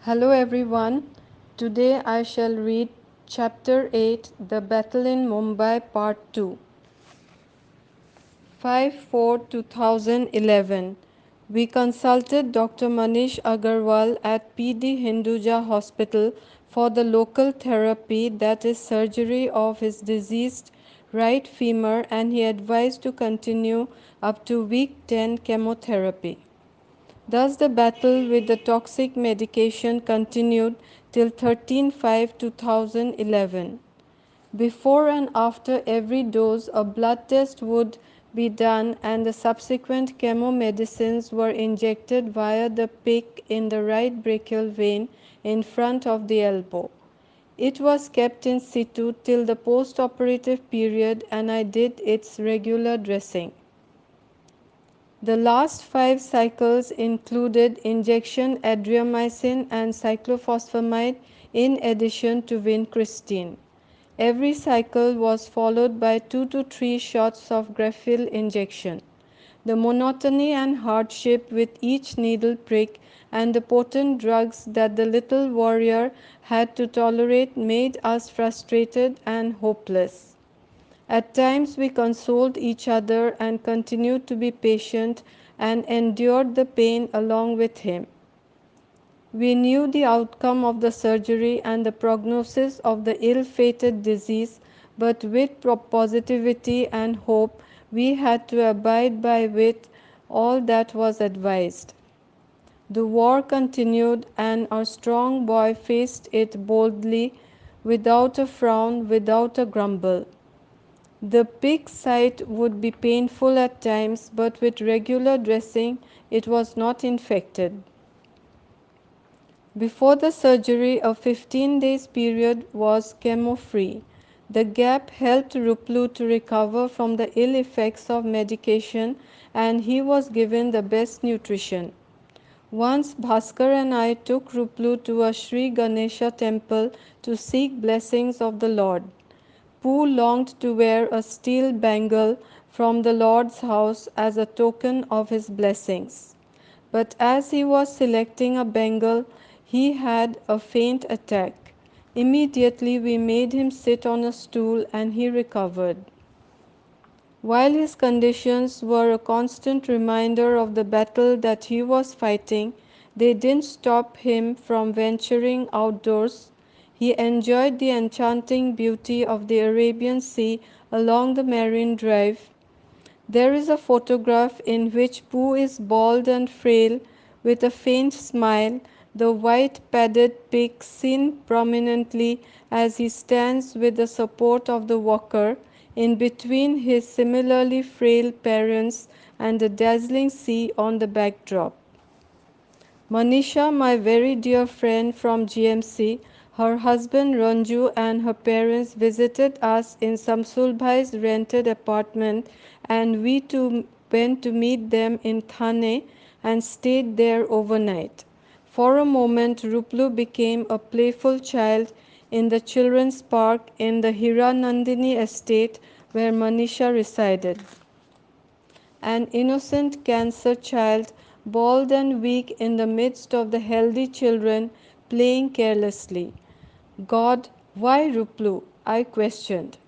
Hello everyone. Today I shall read Chapter 8, The Battle in Mumbai, Part 2. 5/4/2011. We consulted Dr. Manish Agarwal at PD Hinduja Hospital for the local therapy, that is surgery of his diseased right femur, and he advised to continue up to week 10 chemotherapy. Thus the battle with the toxic medication continued till 13/5/2011. Before and after every dose, a blood test would be done and the subsequent chemo medicines were injected via the pick in the right brachial vein in front of the elbow. It was kept in situ till the postoperative period and I did its regular dressing. The last 5 cycles included injection adriamycin and cyclophosphamide in addition to vincristine. Every cycle was followed by 2 to 3 shots of graphil injection. The monotony and hardship with each needle prick and the potent drugs that the little warrior had to tolerate made us frustrated and hopeless. At times we consoled each other and continued to be patient and endured the pain along with him. We knew the outcome of the surgery and the prognosis of the ill-fated disease, but with positivity and hope we had to abide by with all that was advised. The war continued and our strong boy faced it boldly, without a frown, without a grumble. The pig site would be painful at times, but with regular dressing it was not infected. Before the surgery, a 15 days period was chemo-free. The gap helped Ruplu to recover from the ill effects of medication and he was given the best nutrition. Once Bhaskar and I took Ruplu to a Sri Ganesha temple to seek blessings of the Lord. Pooh longed to wear a steel bangle from the Lord's house as a token of his blessings. But as he was selecting a bangle, he had a faint attack. Immediately we made him sit on a stool and he recovered. While his conditions were a constant reminder of the battle that he was fighting, they didn't stop him from venturing outdoors. He enjoyed the enchanting beauty of the Arabian Sea along the Marine Drive. There is a photograph in which Pooh is bald and frail with a faint smile, the white padded peak seen prominently as he stands with the support of the walker in between his similarly frail parents and the dazzling sea on the backdrop. Manisha, my very dear friend from GMC, her husband Ranju and her parents visited us in Samsulbhai's rented apartment and we too went to meet them in Thane and stayed there overnight. For a moment Ruplu became a playful child in the children's park in the Hiranandini estate where Manisha resided. An innocent cancer child, bald and weak in the midst of the healthy children playing carelessly. God, why Ruplu? I questioned.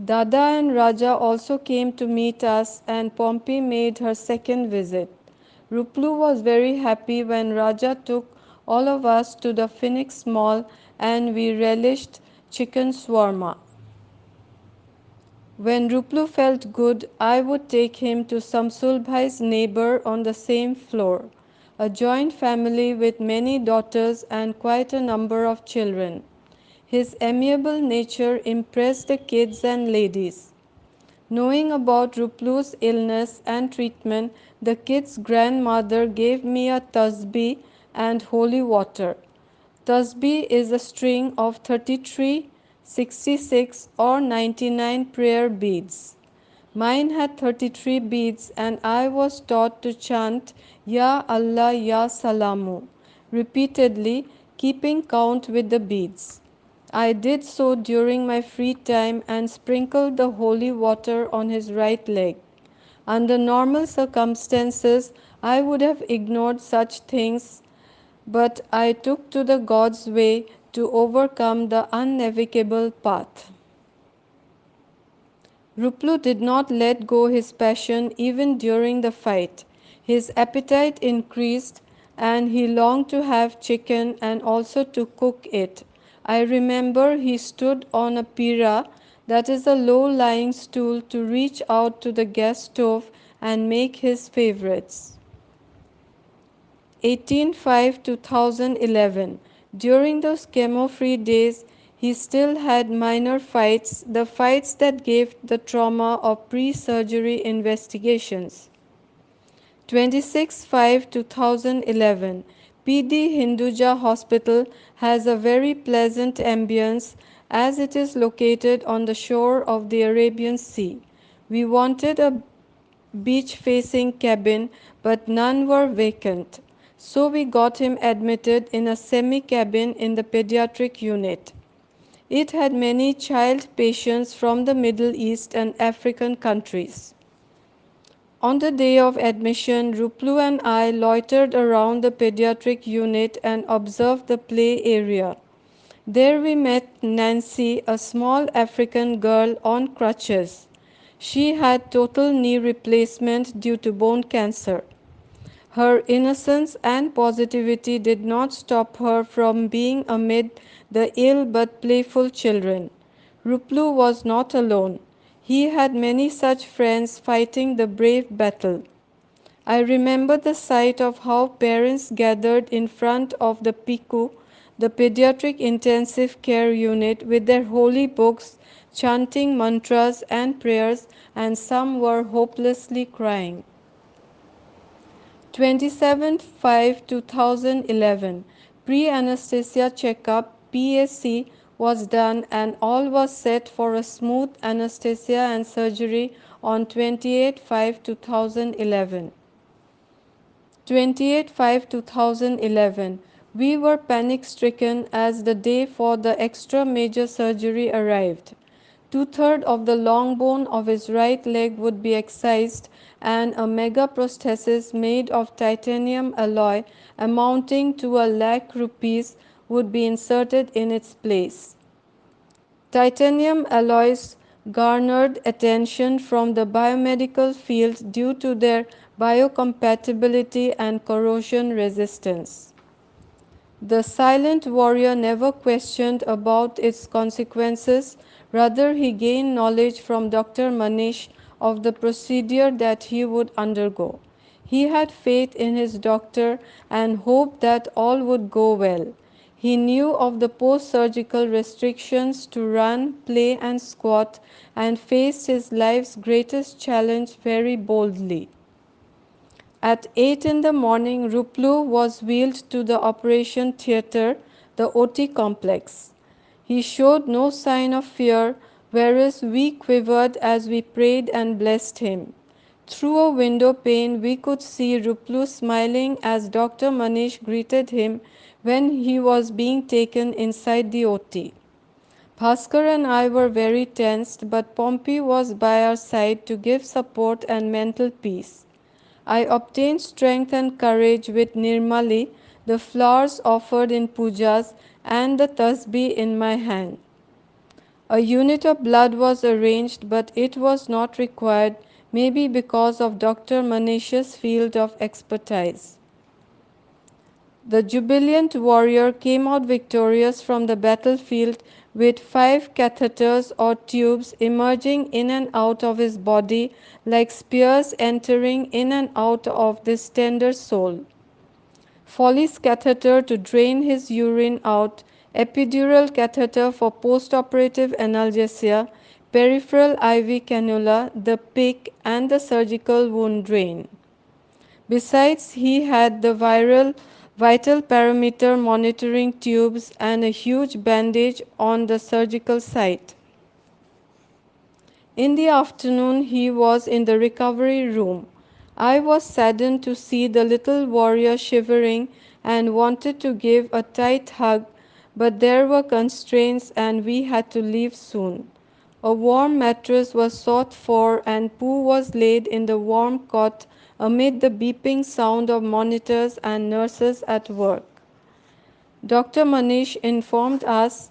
Dada and Raja also came to meet us and Pompey made her second visit. Ruplu was very happy when Raja took all of us to the Phoenix Mall and we relished chicken shawarma. When Ruplu felt good, I would take him to Samsulbhai's neighbor on the same floor, a joint family with many daughters and quite a number of children. His amiable nature impressed the kids and ladies. Knowing about Ruplu's illness and treatment, the kid's grandmother gave me a tasbih and holy water. Tasbih is a string of 33, 66 or 99 prayer beads. Mine had 33 beads and I was taught to chant Ya Allah Ya Salamu repeatedly, keeping count with the beads. I did so during my free time and sprinkled the holy water on his right leg. Under normal circumstances, I would have ignored such things, but I took to the God's way to overcome the unnavigable path. Ruplu did not let go his passion even during the fight. His appetite increased and he longed to have chicken and also to cook it. I remember he stood on a pira, that is a low-lying stool, to reach out to the gas stove and make his favorites. 1805 2011. During those chemo-free days, he still had minor fights, the fights that gave the trauma of pre-surgery investigations. 26/5 2011. PD Hinduja Hospital has a very pleasant ambience as it is located on the shore of the Arabian Sea. We wanted a beach facing cabin, but none were vacant. So we got him admitted in a semi cabin in the pediatric unit. It had many child patients from the Middle East and African countries. On the day of admission, Ruplu and I loitered around the pediatric unit and observed the play area. There we met Nancy, a small African girl on crutches. She had total knee replacement due to bone cancer. Her innocence and positivity did not stop her from being amid the ill but playful children. Ruplu was not alone. He had many such friends fighting the brave battle. I remember the sight of how parents gathered in front of the PICU, the Pediatric Intensive Care Unit, with their holy books, chanting mantras and prayers, and some were hopelessly crying. 27/5 2011. Pre-anesthesia checkup (PAC) was done and all was set for a smooth anesthesia and surgery on 28/5 2011. 28/5 2011. We were panic stricken as the day for the extra major surgery arrived. Two-thirds of the long bone of his right leg would be excised and a mega prosthesis made of titanium alloy amounting to a lakh rupees would be inserted in its place. Titanium alloys garnered attention from the biomedical field due to their biocompatibility and corrosion resistance. The silent warrior never questioned about its consequences, rather he gained knowledge from Dr. Manish of the procedure that he would undergo. He had faith in his doctor and hoped that all would go well. He knew of the post-surgical restrictions to run, play and squat and faced his life's greatest challenge very boldly. At 8 in the morning, Ruplu was wheeled to the operation theatre, the OT complex. He showed no sign of fear, whereas we quivered as we prayed and blessed him. Through a window pane, we could see Ruplu smiling as Dr. Manish greeted him when he was being taken inside the OT. Bhaskar and I were very tensed, but Pompey was by our side to give support and mental peace. I obtained strength and courage with Nirmali, the flowers offered in pujas, and the tasbih in my hand. A unit of blood was arranged, but it was not required, maybe because of Dr. Manish's field of expertise. The jubilant warrior came out victorious from the battlefield with 5 catheters or tubes emerging in and out of his body like spears entering in and out of this tender soul. Foley's catheter to drain his urine out, epidural catheter for postoperative analgesia, peripheral IV cannula, the PIC, and the surgical wound drain. Besides, he had the vital parameter monitoring tubes and a huge bandage on the surgical site. In the afternoon, he was in the recovery room. I was saddened to see the little warrior shivering and wanted to give a tight hug, but there were constraints and we had to leave soon. A warm mattress was sought for and Pooh was laid in the warm cot amid the beeping sound of monitors and nurses at work. Dr. Manish informed us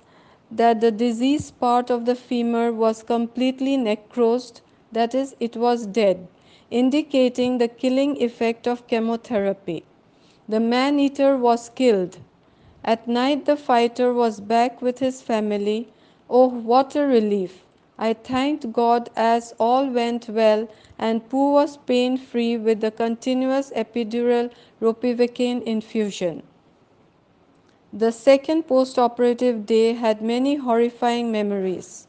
that the diseased part of the femur was completely necrosed, that is, it was dead, indicating the killing effect of chemotherapy. The man eater was killed. At night, the fighter was back with his family. Oh, what a relief! I thanked God as all went well and Pooh was pain free with the continuous epidural ropivacaine infusion. The second post-operative day had many horrifying memories.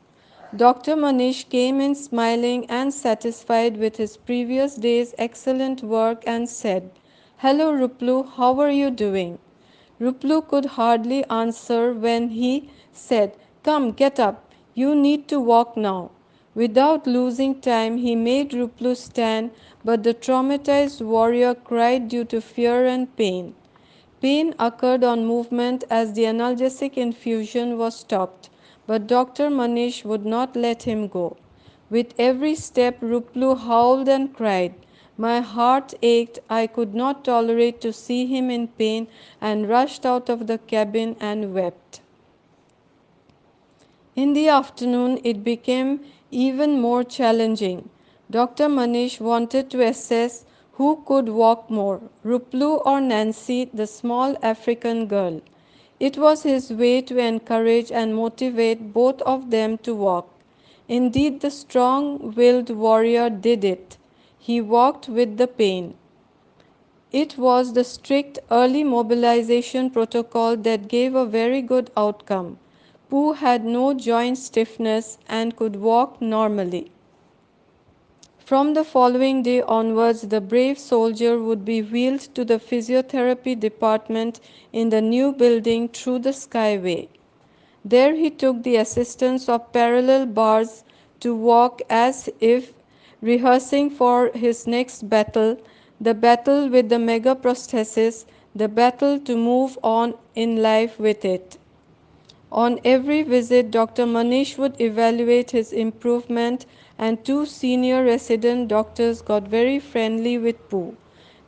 Dr. Manish came in smiling and satisfied with his previous day's excellent work and said, "Hello, Ruplu, how are you doing?" Ruplu could hardly answer when he said, "Come, get up. You need to walk now." Without losing time, he made Ruplu stand, but the traumatized warrior cried due to fear and pain. Pain occurred on movement as the analgesic infusion was stopped, but Dr. Manish would not let him go. With every step, Ruplu howled and cried. My heart ached. I could not tolerate to see him in pain and rushed out of the cabin and wept. In the afternoon, it became even more challenging. Dr. Manish wanted to assess who could walk more, Ruplu or Nancy, the small African girl. It was his way to encourage and motivate both of them to walk. Indeed, the strong willed warrior did it. He walked with the pain. It was the strict early mobilization protocol that gave a very good outcome. Pooh had no joint stiffness and could walk normally. From the following day onwards, the brave soldier would be wheeled to the physiotherapy department in the new building through the Skyway. There he took the assistance of parallel bars to walk as if rehearsing for his next battle, the battle with the mega prosthesis, the battle to move on in life with it. On every visit, Dr. Manish would evaluate his improvement, and two senior resident doctors got very friendly with Pooh.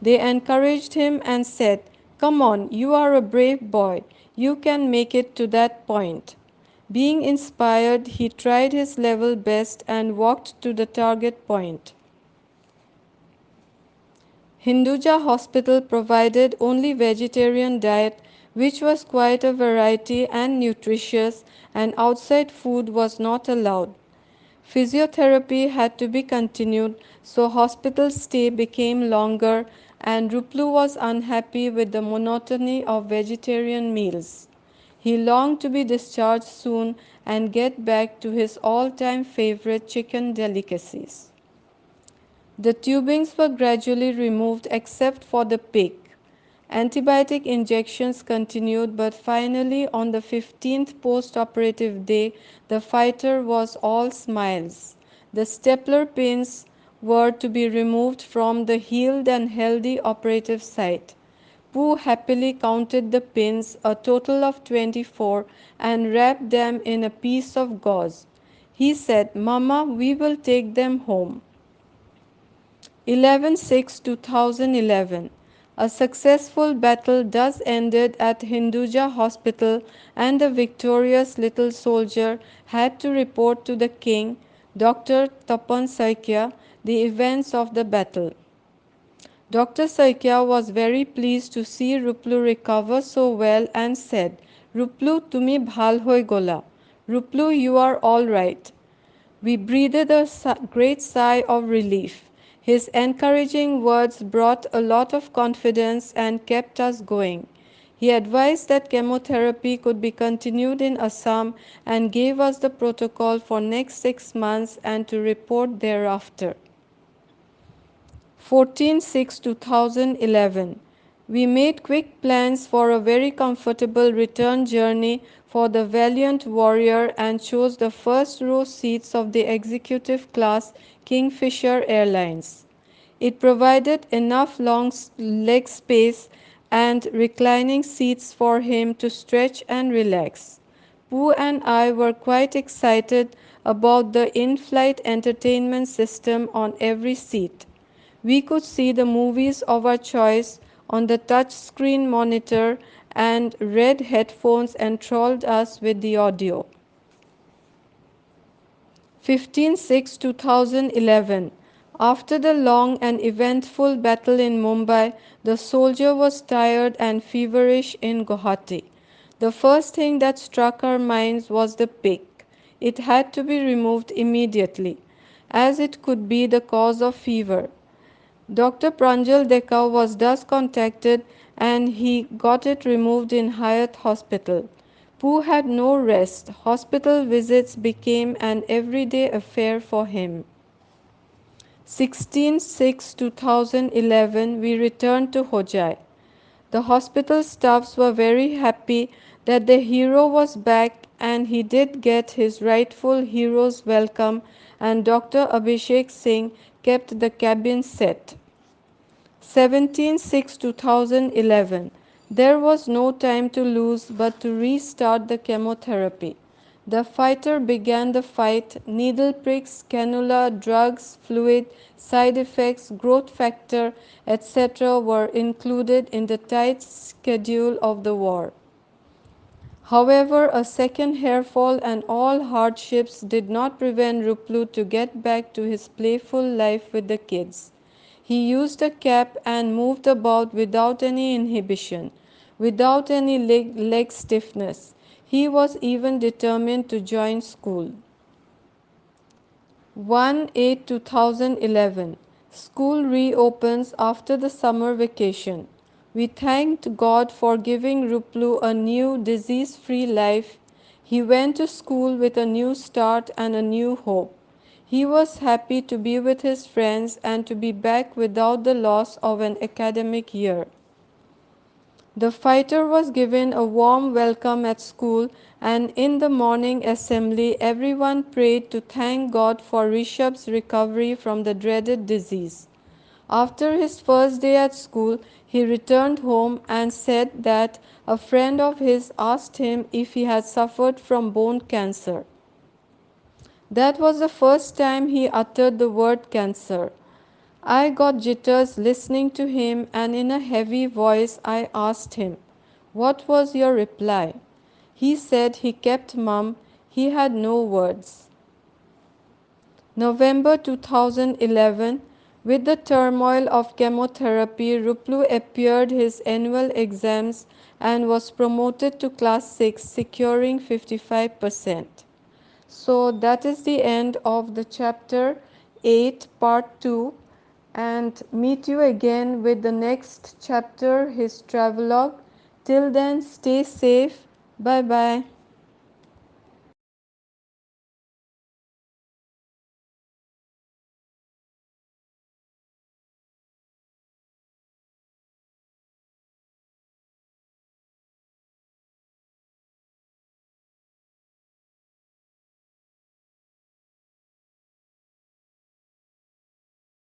They encouraged him and said, "Come on, you are a brave boy. You can make it to that point." Being inspired, he tried his level best and walked to the target point. Hinduja Hospital provided only vegetarian diet which was quite a variety and nutritious, and outside food was not allowed. Physiotherapy had to be continued, so hospital stay became longer and Ruplu was unhappy with the monotony of vegetarian meals. He longed to be discharged soon and get back to his all-time favorite chicken delicacies. The tubings were gradually removed except for the pig. Antibiotic injections continued, but finally, on the 15th post-operative day, the fighter was all smiles. The stapler pins were to be removed from the healed and healthy operative site. Pooh happily counted the pins, a total of 24, and wrapped them in a piece of gauze. He said, "Mama, we will take them home." 11/6/2011. A successful battle thus ended at Hinduja Hospital, and the victorious little soldier had to report to the king, Dr. Tapan Saikya, the events of the battle. Dr. Saikya was very pleased to see Ruplu recover so well and said, "Ruplu, tumi bhal hoi gola. Ruplu, you are all right." We breathed a great sigh of relief. His encouraging words brought a lot of confidence and kept us going. He advised that chemotherapy could be continued in Assam and gave us the protocol for next 6 months and to report thereafter. 14/6/2011. We made quick plans for a very comfortable return journey for the valiant warrior and chose the first row seats of the executive class Kingfisher Airlines. It provided enough long leg space and reclining seats for him to stretch and relax. Pooh and I were quite excited about the in-flight entertainment system on every seat. We could see the movies of our choice on the touch screen monitor and red headphones enthralled us with the audio. 15/6/2011. After the long and eventful battle in Mumbai, the soldier was tired and feverish in Guwahati. The first thing that struck our minds was the pick. It had to be removed immediately, as it could be the cause of fever. Dr. Pranjal Dekau was thus contacted and he got it removed in Hyatt Hospital. Pooh had no rest. Hospital visits became an everyday affair for him. 16/6/2011 we returned to Hojai. The hospital staffs were very happy that the hero was back and he did get his rightful hero's welcome, and Dr. Abhishek Singh kept the cabin set. 17/6/2011. There was no time to lose but to restart the chemotherapy. The fighter began the fight. Needle pricks, cannula, drugs, fluid, side effects, growth factor, etc. were included in the tight schedule of the war. However, a second hairfall and all hardships did not prevent Ruplu to get back to his playful life with the kids. He used a cap and moved about without any inhibition, without any leg stiffness. He was even determined to join school. 1/8/2011. School reopens after the summer vacation. We thanked God for giving Ruplu a new disease-free life. He went to school with a new start and a new hope. He was happy to be with his friends and to be back without the loss of an academic year. The fighter was given a warm welcome at school, and in the morning assembly everyone prayed to thank God for Rishabh's recovery from the dreaded disease. After his first day at school, he returned home and said that a friend of his asked him if he had suffered from bone cancer. That was the first time he uttered the word cancer. I got jitters listening to him, and in a heavy voice I asked him, "What was your reply?" He said he kept mum, he had no words. November 2011. With the turmoil of chemotherapy, Ruplu appeared his annual exams and was promoted to class 6, securing 55%. So that is the end of the chapter 8 part 2, and meet you again with the next chapter, his travelogue. Till then, stay safe. Bye bye.